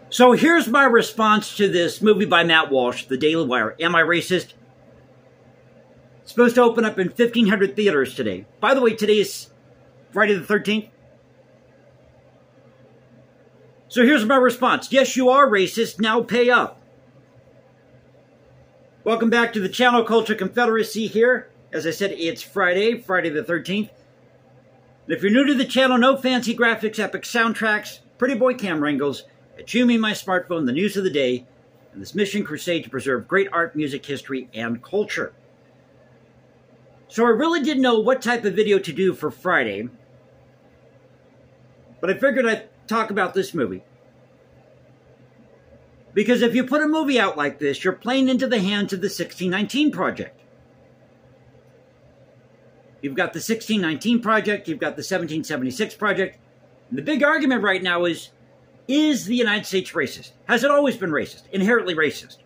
So here's my response to this movie by Matt Walsh, The Daily Wire. Am I racist? It's supposed to open up in 1,500 theaters today. By the way, today is Friday the 13th. So here's my response. Yes, you are racist. Now pay up. Welcome back to the Channel Culture Confederacy here. As I said, it's Friday, Friday the 13th. And if you're new to the channel, no fancy graphics, epic soundtracks, pretty boy camera angles, it's you, me, my smartphone, the news of the day, and this mission crusade to preserve great art, music, history, and culture. So I really didn't know what type of video to do for Friday, but I figured I'd talk about this movie. Because if you put a movie out like this, you're playing into the hands of the 1619 Project. You've got the 1619 Project, you've got the 1776 Project, and the big argument right now is the United States racist? Has it always been racist? Inherently racist?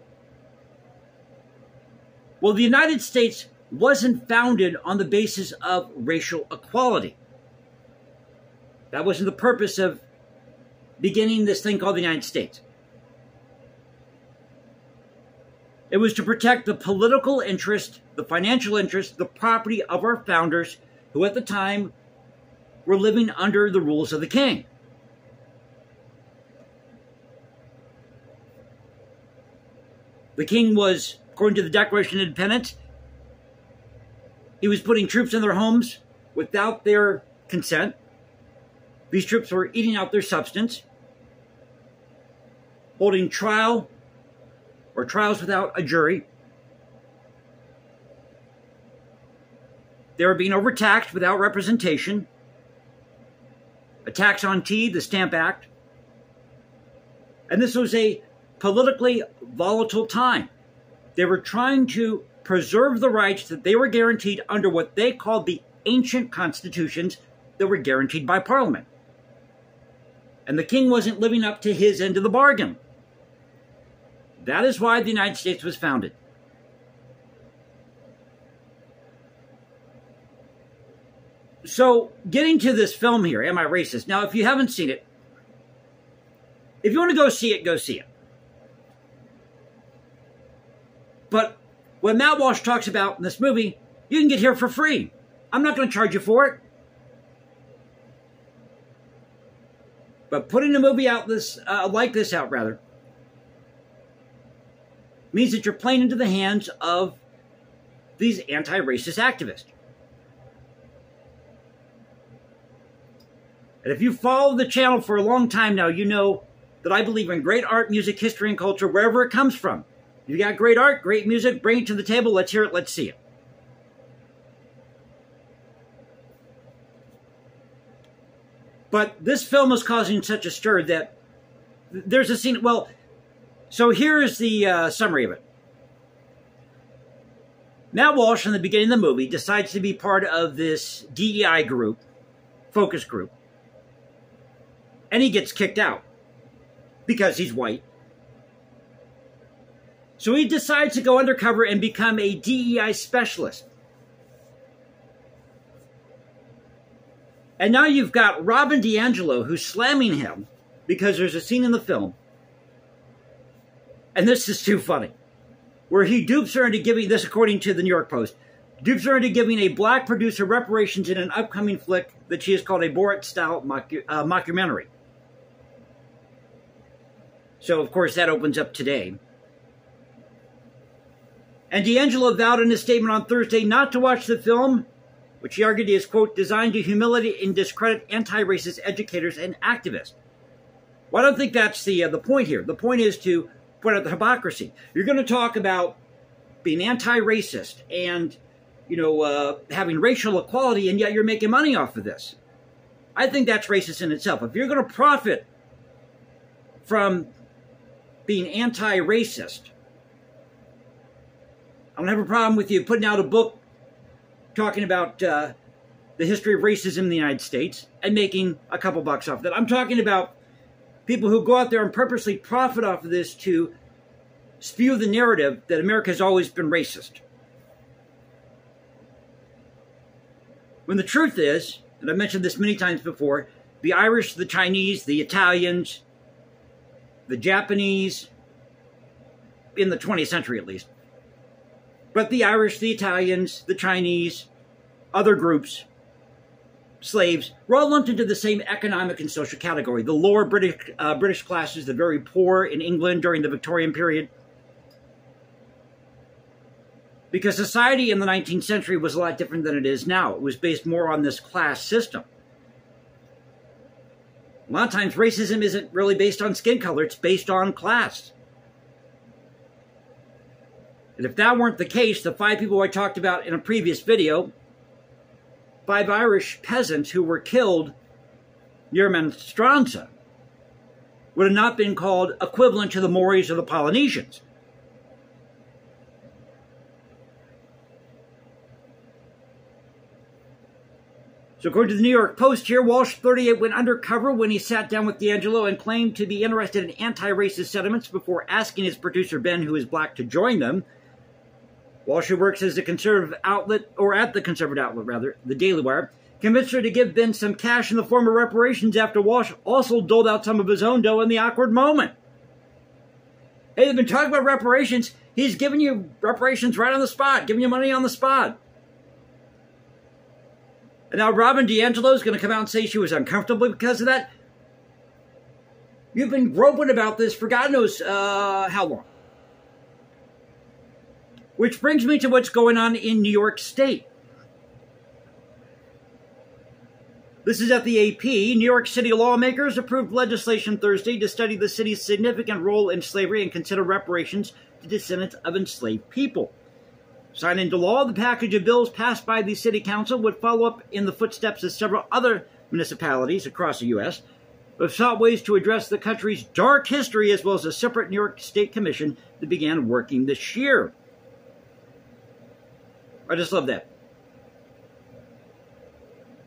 Well, the United States wasn't founded on the basis of racial equality. That wasn't the purpose of beginning this thing called the United States. It was to protect the political interest, the financial interest, the property of our founders, who at the time were living under the rules of the king. The king was, according to the Declaration of Independence, he was putting troops in their homes without their consent. These troops were eating out their substance, holding trial or trials without a jury. They were being overtaxed without representation. A tax on tea, the Stamp Act. And this was a politically volatile time. They were trying to preserve the rights that they were guaranteed under what they called the ancient constitutions that were guaranteed by Parliament. And the king wasn't living up to his end of the bargain. That is why the United States was founded. So, getting to this film here, Am I Racist? Now, if you haven't seen it, if you want to go see it, go see it. But what Matt Walsh talks about in this movie, you can get here for free. I'm not going to charge you for it. But putting a movie out like this out, means that you're playing into the hands of these anti-racist activists. And if you follow the channel for a long time now, you know that I believe in great art, music, history, and culture, wherever it comes from. You got great art, great music, bring it to the table, let's hear it, let's see it. But this film is causing such a stir that there's a scene, well, so here is the summary of it. Matt Walsh, in the beginning of the movie, decides to be part of this DEI group, focus group, and he gets kicked out because he's white. So he decides to go undercover and become a DEI specialist. And now you've got Robin DiAngelo who's slamming him because there's a scene in the film, and this is too funny, where he dupes her into giving, this according to the New York Post, dupes her into giving a black producer reparations in an upcoming flick that she has called a Borat-style mockumentary. So, of course, that opens up today. And DiAngelo vowed in his statement on Thursday not to watch the film, which he argued is, quote, designed to humiliate and discredit anti-racist educators and activists. Well, I don't think that's the point here. The point is to point out the hypocrisy. You're going to talk about being anti-racist and, having racial equality, and yet you're making money off of this. I think that's racist in itself. If you're going to profit from being anti-racist, I don't have a problem with you putting out a book talking about the history of racism in the United States and making a couple bucks off of that. I'm talking about people who go out there and purposely profit off of this to spew the narrative that America has always been racist. When the truth is, and I've mentioned this many times before, the Irish, the Chinese, the Italians, the Japanese, in the 20th century at least. But the Irish, the Italians, the Chinese, other groups, slaves, were all lumped into the same economic and social category. The lower British classes, the very poor in England during the Victorian period. Because society in the 19th century was a lot different than it is now. It was based more on this class system. A lot of times racism isn't really based on skin color, it's based on class. And if that weren't the case, the 5 people I talked about in a previous video, 5 Irish peasants who were killed near Monstranza, would have not been called equivalent to the Maoris or the Polynesians. So according to the New York Post here, Walsh, 38, went undercover when he sat down with D'Angelo and claimed to be interested in anti-racist sentiments before asking his producer Ben, who is black, to join them. Walsh, who works as a conservative outlet, or at the conservative outlet rather, the Daily Wire, convinced her to give Ben some cash in the form of reparations after Walsh also doled out some of his own dough in the awkward moment. Hey, they've been talking about reparations. He's giving you reparations right on the spot, giving you money on the spot. And now Robin DiAngelo is going to come out and say she was uncomfortable because of that. You've been groping about this for God knows how long. Which brings me to what's going on in New York State. This is at the AP. New York City lawmakers approved legislation Thursday to study the city's significant role in slavery and consider reparations to descendants of enslaved people. Signed into law, the package of bills passed by the City Council would follow up in the footsteps of several other municipalities across the U.S., who have sought ways to address the country's dark history, as well as a separate New York State Commission that began working this year. I just love that.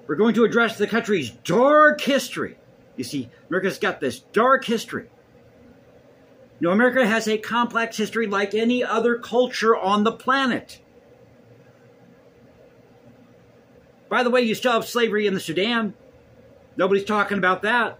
We're going to address the country's dark history. You see, America's got this dark history. You know, America has a complex history like any other culture on the planet. By the way, you still have slavery in the Sudan. Nobody's talking about that.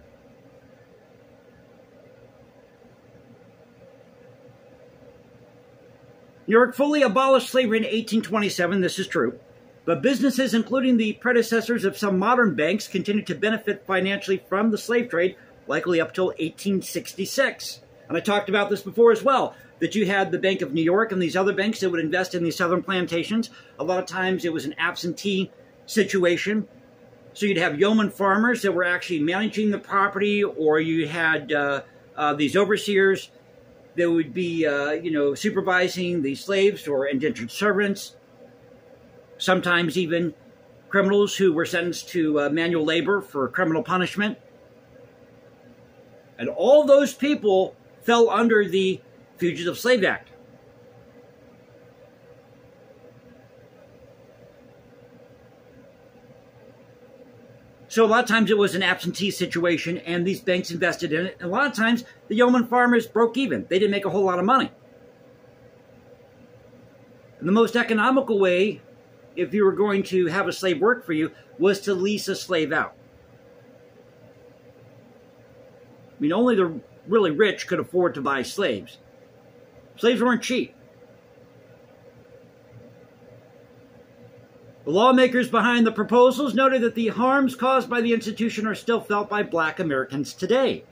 New York fully abolished slavery in 1827, this is true. But businesses, including the predecessors of some modern banks, continued to benefit financially from the slave trade, likely up till 1866. And I talked about this before as well, that you had the Bank of New York and these other banks that would invest in these southern plantations. A lot of times it was an absentee situation. So you'd have yeoman farmers that were actually managing the property, or you had these overseers that would be, supervising the slaves or indentured servants. Sometimes even criminals who were sentenced to manual labor for criminal punishment. And all those people fell under the Fugitive Slave Act. So a lot of times it was an absentee situation, and these banks invested in it. And a lot of times the yeoman farmers broke even. They didn't make a whole lot of money. And the most economical way, if you were going to have a slave work for you, was to lease a slave out. I mean, only the really rich could afford to buy slaves. Slaves weren't cheap. The lawmakers behind the proposals noted that the harms caused by the institution are still felt by black Americans today.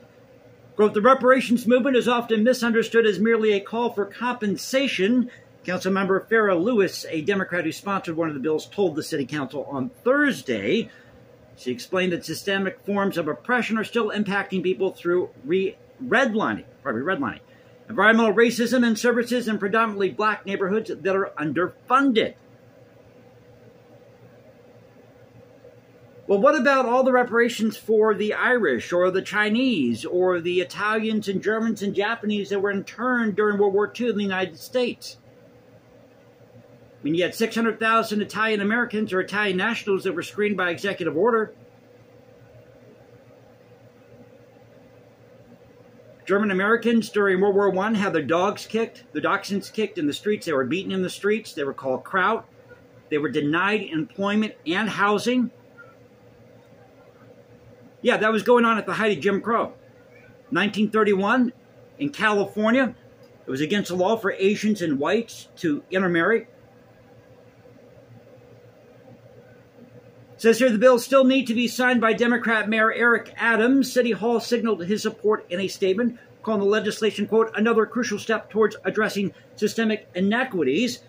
Quote, the reparations movement is often misunderstood as merely a call for compensation. Councilmember Farrah Lewis, a Democrat who sponsored one of the bills, told the City Council on Thursday. She explained that systemic forms of oppression are still impacting people through redlining, environmental racism in services in predominantly black neighborhoods that are underfunded. Well, what about all the reparations for the Irish or the Chinese or the Italians and Germans and Japanese that were interned during World War II in the United States? I mean, you had 600,000 Italian Americans or Italian nationals that were screened by executive order. German Americans during World War I had their dogs kicked, their dachshunds kicked in the streets. They were beaten in the streets. They were called kraut. They were denied employment and housing. Yeah, that was going on at the height of Jim Crow. 1931, In California, it was against the law for Asians and whites to intermarry. It says here the bill still need to be signed by Democrat Mayor Eric Adams. City Hall signaled his support in a statement, calling the legislation, quote, another crucial step towards addressing systemic inequities,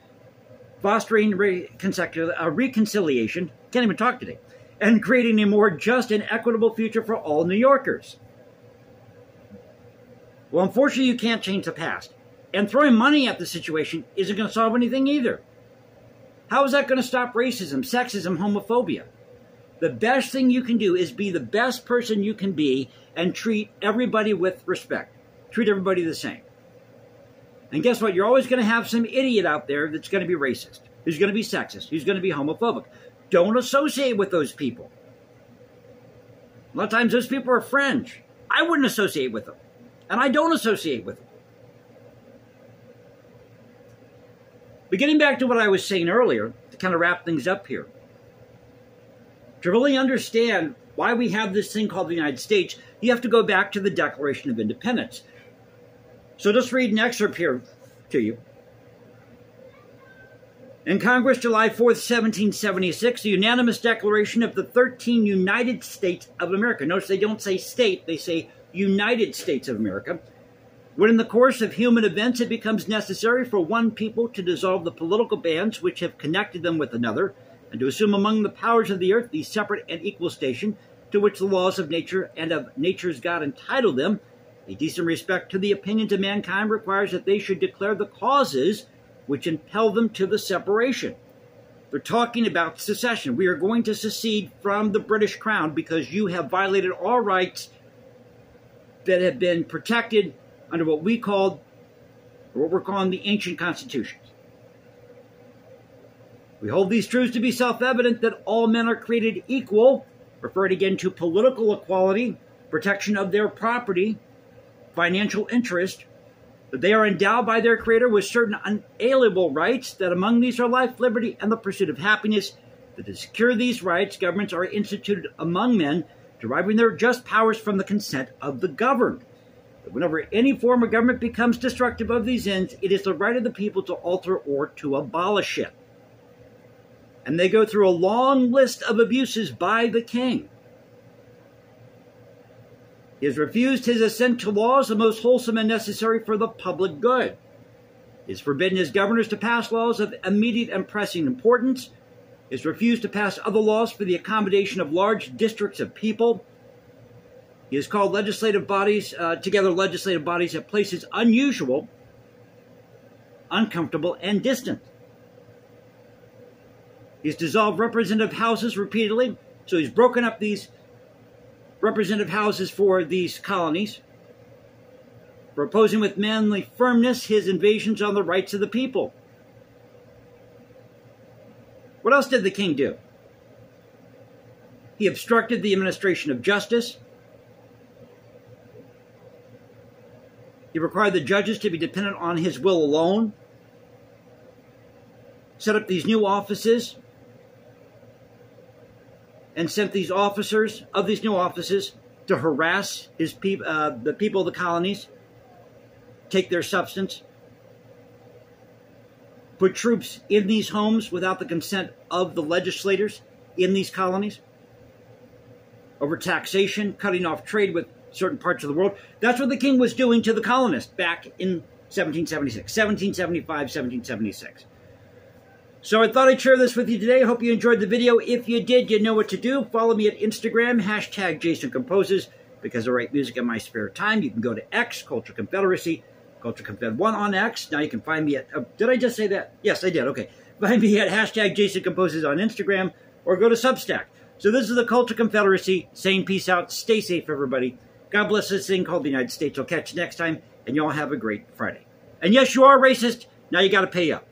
fostering reconciliation, can't even talk today, and creating a more just and equitable future for all New Yorkers. Well, unfortunately, you can't change the past. And throwing money at the situation isn't going to solve anything either. How is that going to stop racism, sexism, homophobia? The best thing you can do is be the best person you can be and treat everybody with respect. Treat everybody the same. And guess what? You're always going to have some idiot out there that's going to be racist, who's going to be sexist, who's going to be homophobic. Don't associate with those people. A lot of times those people are fringe. I wouldn't associate with them. And I don't associate with them. But getting back to what I was saying earlier, to kind of wrap things up here, to really understand why we have this thing called the United States, you have to go back to the Declaration of Independence. So just read an excerpt here to you. In Congress, July 4th, 1776, the unanimous declaration of the 13 United States of America. Notice they don't say state, they say United States of America. When in the course of human events it becomes necessary for one people to dissolve the political bands which have connected them with another, and to assume among the powers of the earth the separate and equal station to which the laws of nature and of nature's God entitle them, a decent respect to the opinions of mankind requires that they should declare the causes which impel them to the separation. They're talking about secession. We are going to secede from the British Crown because you have violated our rights that have been protected under what we're calling the ancient constitutions. We hold these truths to be self-evident that all men are created equal, referring again to political equality, protection of their property, financial interest, that they are endowed by their Creator with certain unalienable rights, that among these are life, liberty, and the pursuit of happiness, that to secure these rights, governments are instituted among men, deriving their just powers from the consent of the governed. That whenever any form of government becomes destructive of these ends, it is the right of the people to alter or to abolish it. And they go through a long list of abuses by the king. He has refused his assent to laws the most wholesome and necessary for the public good. He has forbidden his governors to pass laws of immediate and pressing importance. He has refused to pass other laws for the accommodation of large districts of people. He has called legislative bodies together legislative bodies at places unusual, uncomfortable, and distant. He's dissolved representative houses repeatedly, so he's broken up these representative houses for these colonies, for opposing with manly firmness his invasions on the rights of the people. What else did the king do? He obstructed the administration of justice. He required the judges to be dependent on his will alone. Set up these new offices and sent these officers of these new offices to harass his the people of the colonies, take their substance, put troops in these homes without the consent of the legislators in these colonies, over taxation, cutting off trade with certain parts of the world. That's what the king was doing to the colonists back in 1776, 1775, 1776. So I thought I'd share this with you today. I hope you enjoyed the video. If you did, you know what to do. Follow me at Instagram, hashtag Jason Composes, because I write music in my spare time. You can go to X, Culture Confederacy, Culture Confed 1 on X. Now you can find me at, did I just say that? Yes, I did. Okay. Find me at hashtag Jason Composes on Instagram, or go to Substack. So this is the Culture Confederacy saying peace out. Stay safe, everybody. God bless this thing called the United States. I'll catch you next time, and y'all have a great Friday. And yes, you are racist. Now you got to pay up.